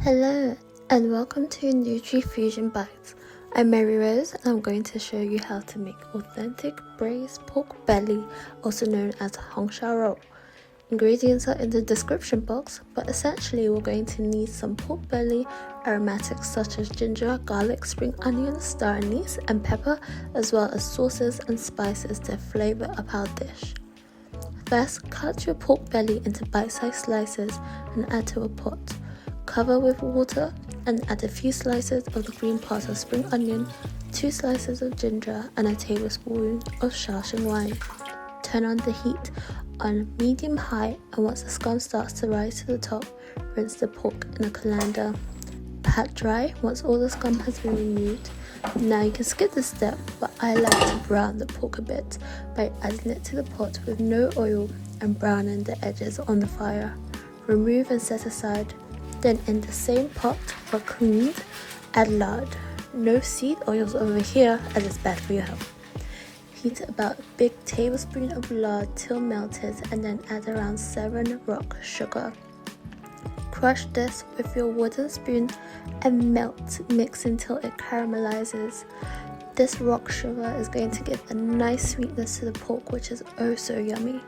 Hello and welcome to NutriFusion Bites. I'm Mary Rose and I'm going to show you how to make authentic braised pork belly, also known as Shao Rou. Ingredients are in the description box, but essentially we're going to need some pork belly, aromatics such as ginger, garlic, spring onion, star anise and pepper, as well as sauces and spices to flavor up our dish. First, cut your pork belly into bite-sized slices and add to a pot. Cover with water and add a few slices of the green part of spring onion, 2 slices of ginger and a tablespoon of Shaoxing wine. Turn on the heat on medium-high, and once the scum starts to rise to the top, rinse the pork in a colander. Pat dry once all the scum has been removed. Now you can skip this step, but I like to brown the pork a bit by adding it to the pot with no oil and browning the edges on the fire. Remove and set aside. Then in the same pot, but cleaned, add lard. No seed oils over here as it's bad for your health. Heat about a big tablespoon of lard till melted and then add around 7 rock sugar. Crush this with your wooden spoon and mix until it caramelizes. This rock sugar is going to give a nice sweetness to the pork, which is oh so yummy.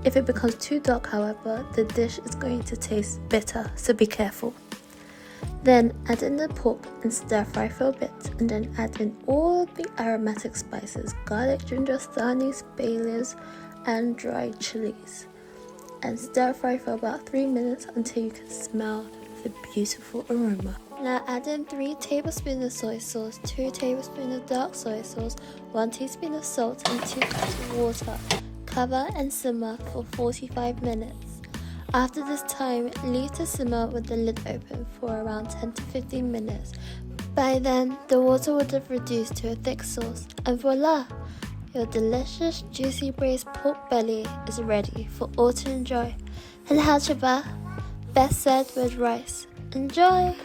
If it becomes too dark, however, the dish is going to taste bitter, so be careful. Then add in the pork and stir fry for a bit, and then add in all the aromatic spices, garlic, ginger, star anise, bay leaves and dried chilies. And stir fry for about 3 minutes until you can smell the beautiful aroma. Now add in 3 tablespoons of soy sauce, 2 tablespoons of dark soy sauce, 1 teaspoon of salt and 2 cups of water. Cover and simmer for 45 minutes. After this time, leave to simmer with the lid open for around 10 to 15 minutes. By then, the water would have reduced to a thick sauce, and voila! Your delicious, juicy braised pork belly is ready for all to enjoy. And how ba? Best served with rice. Enjoy!